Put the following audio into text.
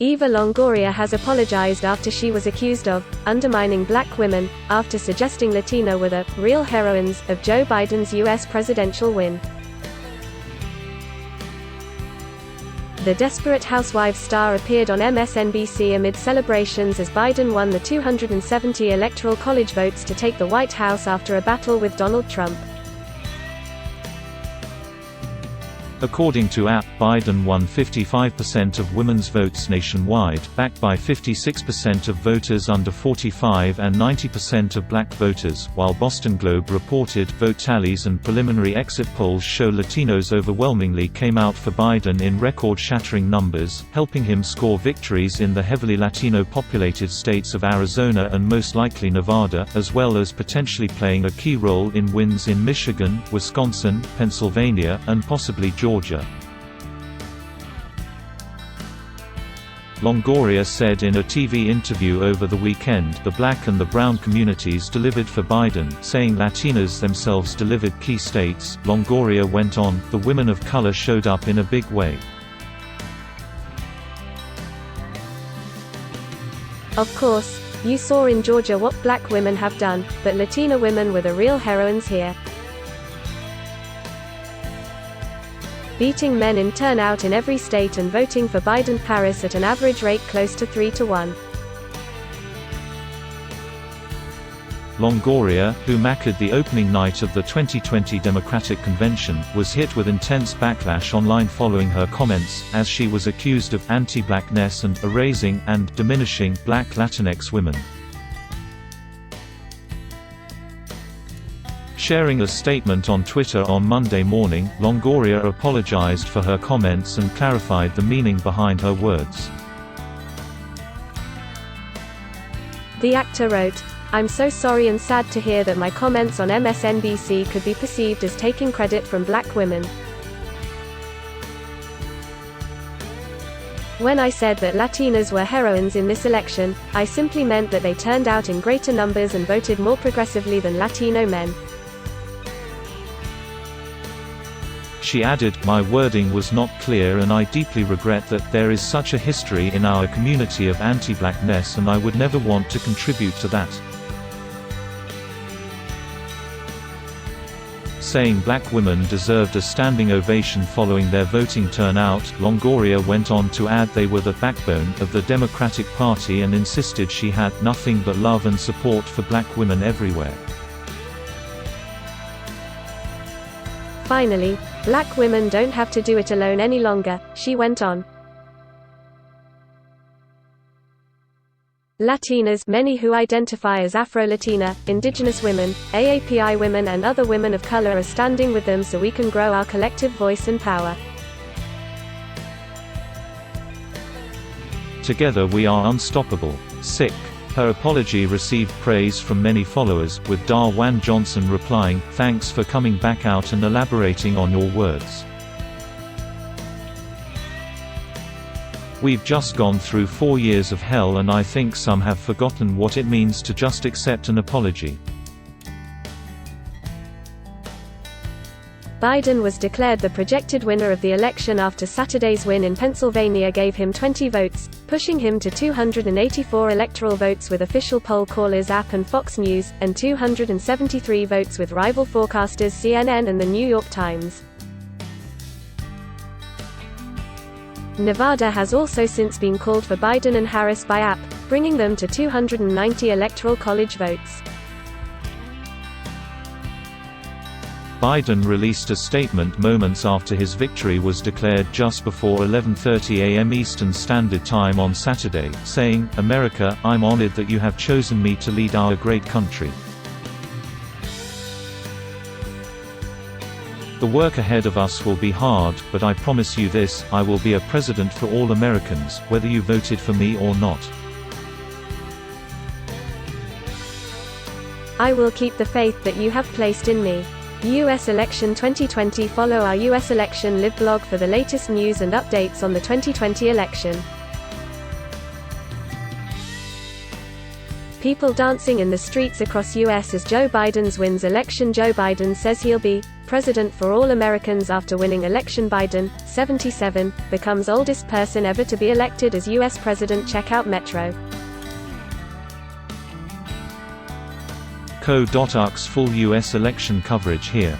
Eva Longoria has apologized after she was accused of undermining black women, after suggesting Latina were the real heroines of Joe Biden's U.S. presidential win. The Desperate Housewives star appeared on MSNBC amid celebrations as Biden won the 270 electoral college votes to take the White House after a battle with Donald Trump. According to AP, Biden won 55% of women's votes nationwide, backed by 56% of voters under 45 and 90% of black voters, while Boston Globe reported vote tallies and preliminary exit polls show Latinos overwhelmingly came out for Biden in record-shattering numbers, helping him score victories in the heavily Latino-populated states of Arizona and most likely Nevada, as well as potentially playing a key role in wins in Michigan, Wisconsin, Pennsylvania, and possibly Georgia. Longoria said in a TV interview over the weekend, "The black and the brown communities delivered for Biden, saying Latinas themselves delivered key states." Longoria went on, "The women of color showed up in a big way. Of course, you saw in Georgia what black women have done, but Latina women were the real heroines here. Beating men in turnout in every state and voting for Biden Paris at an average rate close to 3-1. Longoria, who marked the opening night of the 2020 Democratic Convention, was hit with intense backlash online following her comments, as she was accused of anti-blackness and erasing and diminishing black Latinx women. Sharing a statement on Twitter on Monday morning, Longoria apologized for her comments and clarified the meaning behind her words. The actor wrote, "I'm so sorry and sad to hear that my comments on MSNBC could be perceived as taking credit from black women. When I said that Latinas were heroines in this election, I simply meant that they turned out in greater numbers and voted more progressively than Latino men." She added, "My wording was not clear and I deeply regret that there is such a history in our community of anti-blackness and I would never want to contribute to that." Saying black women deserved a standing ovation following their voting turnout, Longoria went on to add they were the backbone of the Democratic Party and insisted she had nothing but love and support for black women everywhere. Finally, black women don't have to do it alone any longer, she went on. Latinas, many who identify as Afro-Latina, Indigenous women, AAPI women and other women of color are standing with them so we can grow our collective voice and power. Together we are unstoppable. Sick. Her apology received praise from many followers, with Darwan Johnson replying, "Thanks for coming back out and elaborating on your words. We've just gone through 4 years of hell and I think some have forgotten what it means to just accept an apology." Biden was declared the projected winner of the election after Saturday's win in Pennsylvania gave him 20 votes, pushing him to 284 electoral votes with official poll callers AP and Fox News, and 273 votes with rival forecasters CNN and The New York Times. Nevada has also since been called for Biden and Harris by AP, bringing them to 290 electoral college votes. Biden released a statement moments after his victory was declared just before 11:30 a.m. Eastern Standard Time on Saturday, saying, "America, I'm honored that you have chosen me to lead our great country. The work ahead of us will be hard, but I promise you this, I will be a president for all Americans, whether you voted for me or not. I will keep the faith that you have placed in me." U.S. Election 2020. Follow our U.S. Election Live blog for the latest news and updates on the 2020 election. People dancing in the streets across U.S. as Joe Biden wins election. Joe Biden says he'll be president for all Americans after winning election. Biden, 77, becomes oldest person ever to be elected as U.S. president. Check out Metro. Co.ux full U.S. election coverage here.